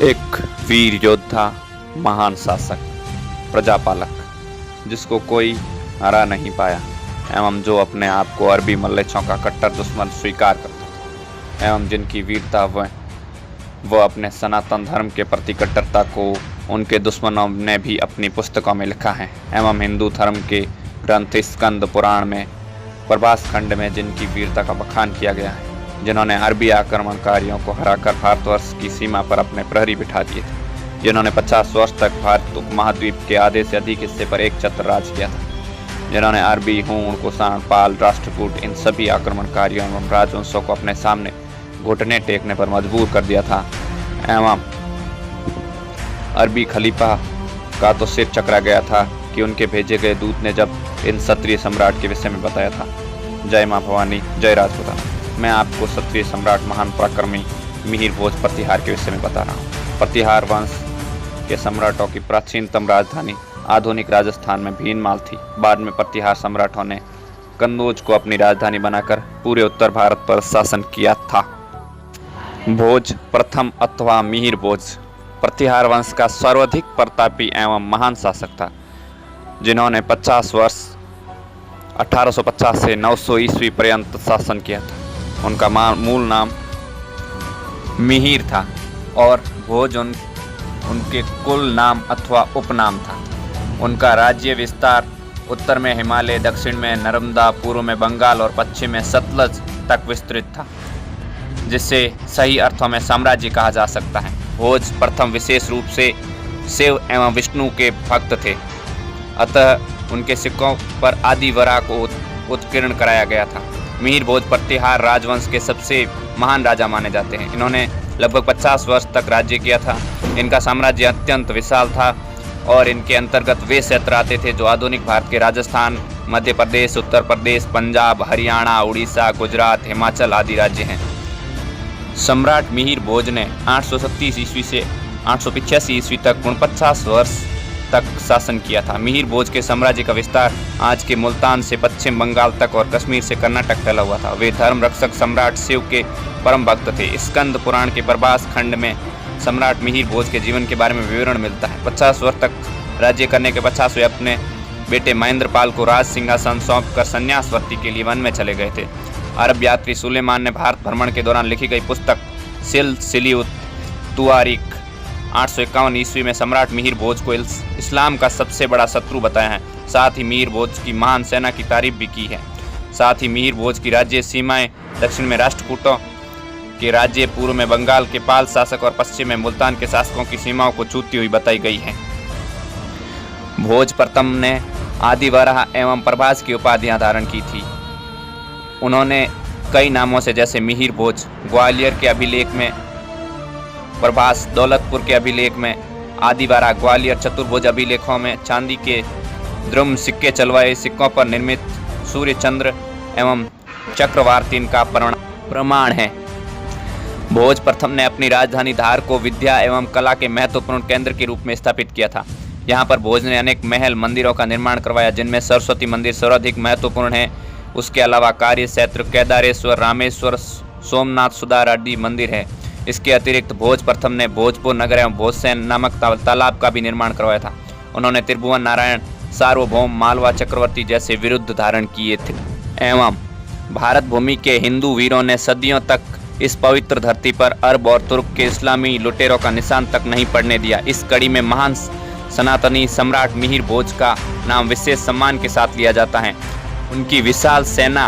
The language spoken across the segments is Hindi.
एक वीर योद्धा, महान शासक, प्रजापालक, जिसको कोई हरा नहीं पाया एवं जो अपने आप को अरबी मल्लेच्छों का कट्टर दुश्मन स्वीकार करता था एवं जिनकी वीरता वह अपने सनातन धर्म के प्रति कट्टरता को उनके दुश्मनों ने भी अपनी पुस्तकों में लिखा है एवं हिंदू धर्म के ग्रंथ स्कंद पुराण में प्रभास खंड में जिनकी वीरता का बखान किया गया है, जिन्होंने अरबी आक्रमणकारियों को हराकर भारतवर्ष की सीमा पर अपने प्रहरी बिठा दिए थे, जिन्होंने 50 वर्ष तक भारत उपमहाद्वीप के आधे से अधिक हिस्से पर एक छत्र राज किया था, जिन्होंने अरबी, हूण, कुषाण, पाल, राष्ट्रकूट इन सभी आक्रमणकारियों एवं राजवंशों को अपने सामने घुटने टेकने पर मजबूर कर दिया था एवं अरबी खलीफा का तो सिर चकरा गया था कि उनके भेजे गए दूत ने जब इन क्षत्रिय सम्राट के विषय में बताया था। जय मां भवानी, जय राजपूता। मैं आपको क्षत्रिय सम्राट महान पराक्रमी मिहिर भोज प्रतिहार के विषय में बता रहा हूँ। प्रतिहार वंश के सम्राटों की प्राचीनतम राजधानी आधुनिक राजस्थान में भीनमाल थी। बाद में प्रतिहार सम्राटों ने कन्नौज को अपनी राजधानी बनाकर पूरे उत्तर भारत पर शासन किया था। भोज प्रथम अथवा मिहिर भोज प्रतिहार वंश का सर्वाधिक प्रतापी एवं महान शासक था, जिन्होंने 50 वर्ष 1850 से 900 ईस्वी पर्यंत शासन किया था। उनका मूल नाम मिहिर था और भोज उनके कुल नाम अथवा उपनाम था। उनका राज्य विस्तार उत्तर में हिमालय, दक्षिण में नर्मदा, पूर्व में बंगाल और पश्चिम में सतलज तक विस्तृत था, जिसे सही अर्थों में साम्राज्य कहा जा सकता है। भोज प्रथम विशेष रूप से शिव एवं विष्णु के भक्त थे, अतः उनके सिक्कों पर आदि वराह को उत्कीर्ण कराया गया था। मिहिर भोज प्रतिहार राजवंश के सबसे महान राजा माने जाते हैं। इन्होंने लगभग 50 वर्ष तक राज्य किया था। इनका साम्राज्य अत्यंत विशाल था और इनके अंतर्गत वे क्षेत्र आते थे जो आधुनिक भारत के राजस्थान, मध्य प्रदेश, उत्तर प्रदेश, पंजाब, हरियाणा, उड़ीसा, गुजरात, हिमाचल आदि राज्य हैं। सम्राट मिहिर भोज ने 837 ईस्वी से 885 ईस्वी तक 49 वर्ष तक शासन किया था। मिहिर भोज के साम्राज्य का विस्तार आज के मुल्तान से पश्चिम बंगाल तक और कश्मीर से कर्नाटक फैला हुआ था। वे धर्म रक्षक सम्राट शिव के परम भक्त थे। स्कंद पुराण के प्रभास खंड में सम्राट मिहिर भोज के जीवन के बारे में विवरण मिलता है। 50 वर्ष तक राज्य करने के 50 वे अपने बेटे महेंद्रपाल को राज सिंहासन सौंप कर संन्यास वर्ती के लिए वन में चले गए थे। अरब यात्री सुलेमान ने भारत भ्रमण के दौरान लिखी गई पुस्तक सिलसिला तुआरिख 851 ईस्वी में सम्राट मिहिर भोज को इस्लाम का सबसे बड़ा शत्रु बताया है। साथ ही मिहिर भोज की महान सेना की तारीफ भी की है। साथ ही मिहिर भोज की राज्य सीमाएं दक्षिण में राष्ट्रकूटों के राज्य, पूर्व में बंगाल के पाल शासक और पश्चिम में मुल्तान के शासकों की सीमाओं को छूती हुई बताई गई है। भोज प्रथम ने आदि वराह एवं प्रभास की उपाधियां धारण की थी। उन्होंने कई नामों से, जैसे मिहिर भोज ग्वालियर के अभिलेख में, प्रभास दौलतपुर के अभिलेख में, आदि वराह ग्वालियर चतुर्भुज अभिलेखों में चांदी के द्रुम सिक्के चलवाए सिक्कों पर निर्मित सूर्य, चंद्र एवं चक्रवार्तिन का प्रमाण है। भोज प्रथम ने अपनी राजधानी धार को विद्या एवं कला के महत्वपूर्ण केंद्र के रूप में स्थापित किया था। यहाँ पर भोज ने अनेक महल मंदिरों का निर्माण करवाया, जिनमें सरस्वती मंदिर सर्वाधिक महत्वपूर्ण है। उसके अलावा कार्य क्षेत्र, केदारेश्वर, रामेश्वर, सोमनाथ, सुधार आदि मंदिर है। इसके अतिरिक्त भोज प्रथम ने भोजपुर नगर एवं भोजसैन नामक तालाब का भी निर्माण करवाया था। उन्होंने त्रिभुवन नारायण, सार्वभौम, मालवा चक्रवर्ती जैसे विरुद्ध धारण किए थे एवं भारत भूमि के हिंदू वीरों ने सदियों तक इस पवित्र धरती पर अरब और तुर्क के इस्लामी लुटेरों का निशान तक नहीं पड़ने दिया। इस कड़ी में महान सनातनी सम्राट मिहिर भोज का नाम विशेष सम्मान के साथ लिया जाता है। उनकी विशाल सेना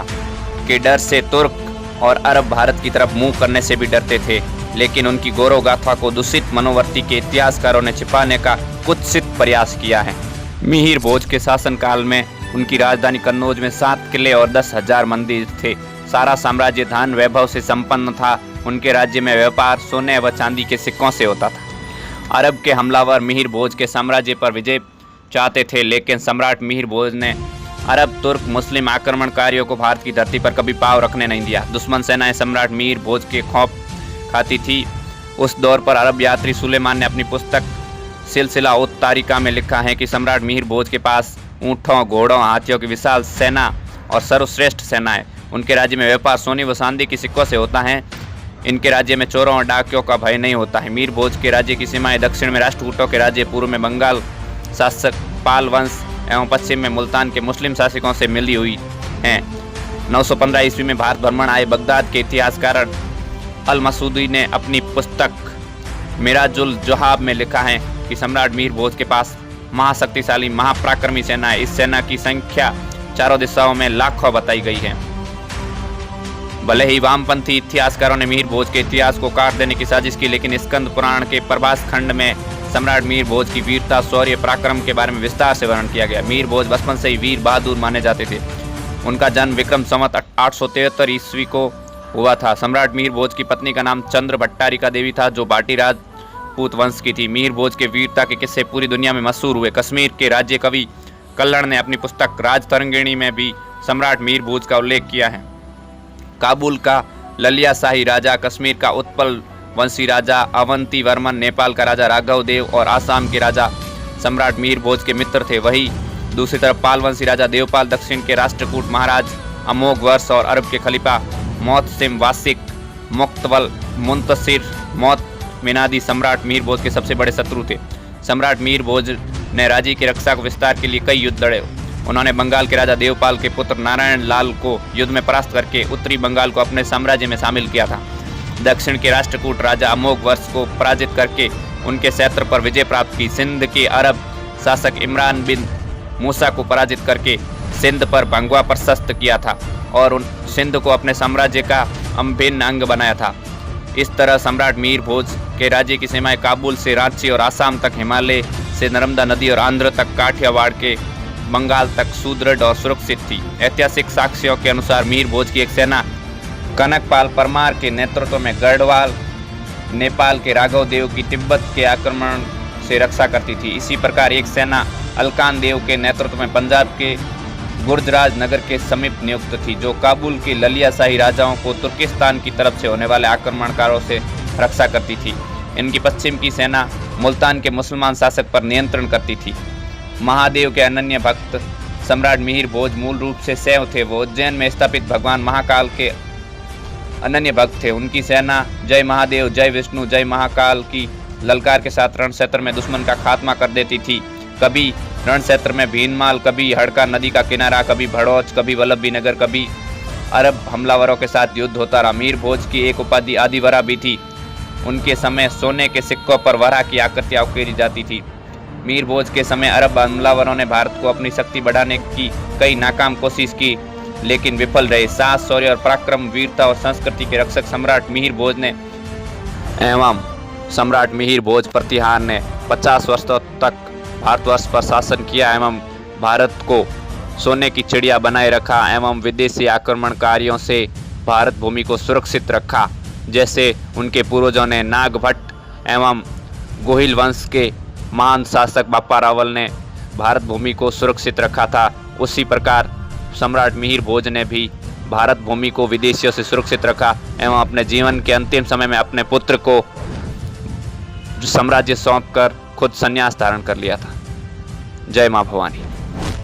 के डर से तुर्क और अरब भारत की तरफ मुंह करने से भी डरते थे, लेकिन उनकी गौरव गाथा को दूषित मनोवर्ती के इतिहासकारों ने छिपाने का कुत्सित प्रयास किया है। मिहिर भोज के शासनकाल में उनकी राजधानी कन्नौज में 7 किले और 10,000 मंदिर थे। सारा साम्राज्य धन वैभव से संपन्न था। उनके राज्य में व्यापार सोने व चांदी के सिक्कों से होता था। अरब के हमलावर मिहिर भोज के साम्राज्य पर विजय चाहते थे, लेकिन सम्राट मिहिर भोज ने अरब, तुर्क, मुस्लिम आक्रमणकारियों को भारत की धरती पर कभी पाँव रखने नहीं दिया। दुश्मन सेनाएं सम्राट मिहिर भोज के खौफ खाती थी। उस दौर पर अरब यात्री सुलेमान ने अपनी पुस्तक सिलसिला तारिका में लिखा है कि सम्राट मिहिर भोज के पास ऊँटों, घोड़ों, हाथियों की विशाल सेना और सर्वश्रेष्ठ सेना है। उनके राज्य में व्यापार सोने व चांदी के सिक्कों से होता है। इनके राज्य में चोरों और डाकियों का भय नहीं होता है। मीर भोज के राज्य की सीमाएं दक्षिण में राष्ट्रकूटों के राज्य, पूर्व में बंगाल शासक पाल वंश एवं पश्चिम में मुल्तान के मुस्लिम शासकों से मिली हुई हैं। 915 ईस्वी में भारत भ्रमण आए बगदाद के इतिहासकार अल मसूदी ने अपनी पुस्तक मिराजुल जोहाब में लिखा है कि सम्राट मीर भोज के पास महाशक्तिशाली महापराक्रमी सेना है। इस सेना की संख्या चारों दिशाओं में लाखों बताई गई है। भले ही वामपंथी इतिहासकारों ने मीर भोज के इतिहास को काट देने की साजिश की, लेकिन स्कंद पुराण के प्रभास खंड में सम्राट मीर भोज की वीरता, शौर्य, पराक्रम के बारे में विस्तार से वर्णन किया गया। मीर भोज बचपन से ही वीर बहादुर माने जाते थे। उनका जन्म विक्रम संवत 873 ईस्वी को हुआ था। सम्राट मीर भोज की पत्नी का नाम चंद्र भट्टारिका देवी था, जो बाटी राजपूत वंश की थी। मीर भोज के वीरता के किस्से पूरी दुनिया में मशहूर हुए। कश्मीर के राज्य कवि कल्लड़ ने अपनी पुस्तक राजतरंगिणी में भी सम्राट मीर भोज का उल्लेख किया है। काबुल का ललिया शाही राजा, कश्मीर का उत्पल वंशी राजा अवंती वर्मन, नेपाल का राजा राघव देव और आसाम के राजा सम्राट मीर भोज के मित्र थे। वही दूसरी तरफ पाल वंशी राजा देवपाल, दक्षिण के राष्ट्रकूट महाराज अमोघ वर्ष और अरब के खलीफा मोहतसिम वासिक, मुक्तवल, मुंतसिर, मौत मिनादी सम्राट मीर भोज के सबसे बड़े शत्रु थे। सम्राट मीर भोज ने राज्य की रक्षा को विस्तार के लिए कई युद्ध लड़े। उन्होंने बंगाल के राजा देवपाल के पुत्र नारायण लाल को युद्ध में परास्त करके उत्तरी बंगाल को अपने साम्राज्य में शामिल किया था। दक्षिण के राष्ट्रकूट राजा अमोघ वर्ष को पराजित करके उनके क्षेत्र पर विजय प्राप्त की। सिंध के अरब शासक इमरान बिन मूसा को पराजित करके सिंध पर भंगवा प्रशस्त किया था और उन सिंध को अपने साम्राज्य का अभिन्न अंग बनाया था। इस तरह सम्राट मीर भोज के राज्य की सीमाएं काबुल से रांची और आसाम तक, हिमालय से नर्मदा नदी और आंध्र तक, काठियावाड़ के बंगाल तक सुदृढ़ और सुरक्षित थी। ऐतिहासिक साक्ष्यों के अनुसार मीर भोज की एक सेना कनकपाल परमार के नेतृत्व में गढ़वाल, नेपाल के राघव देव की तिब्बत के आक्रमण से रक्षा करती थी। इसी प्रकार एक सेना अलकान देव के नेतृत्व में पंजाब के गुर्जराज नगर के समीप नियुक्त थी, जो काबुल के ललिया शाही राजाओं को तुर्किस्तान की तरफ से होने वाले आक्रमणकारों से रक्षा करती थी। इनकी पश्चिम की सेना मुल्तान के मुसलमान शासक पर नियंत्रण करती थी। महादेव के अनन्य भक्त सम्राट मिहिर भोज मूल रूप से शैव थे। वो उज्जैन में स्थापित भगवान महाकाल के अनन्य भक्त थे। उनकी सेना जय महादेव, जय विष्णु, जय महाकाल की ललकार के साथ रण क्षेत्र में दुश्मन का खात्मा कर देती थी। कभी रण क्षेत्र में भीनमाल, कभी हड़का नदी का किनारा, कभी भड़ौच, कभी वल्लभी नगर, कभी अरब हमलावरों के साथ युद्ध होता रहा। मीर भोज की एक उपाधि आदिवरा भी थी। उनके समय सोने के सिक्कों पर वरा की आकृतियां उकेरी जाती थी। मीर भोज के समय अरब हमलावरों ने भारत को अपनी शक्ति बढ़ाने की कई नाकाम कोशिश की, लेकिन विफल रहे। साहस, शौर्य और पराक्रम, वीरता और संस्कृति के रक्षक सम्राट मिहिर भोज ने एवं सम्राट मिहिर भोज प्रतिहार ने 50 वर्षों तक भारतवर्ष पर शासन किया एवं भारत को सोने की चिड़िया बनाए रखा एवं विदेशी आक्रमणकारियों से भारत भूमि को सुरक्षित रखा। जैसे उनके पूर्वजों ने नागभट्ट एवं गोहिल वंश के महान शासक बापा रावल ने भारत भूमि को सुरक्षित रखा था, उसी प्रकार सम्राट मिहिर भोज ने भी भारत भूमि को विदेशियों से सुरक्षित रखा एवं अपने जीवन के अंतिम समय में अपने पुत्र को साम्राज्य सौंपकर खुद संन्यास धारण कर लिया था। जय मां भवानी।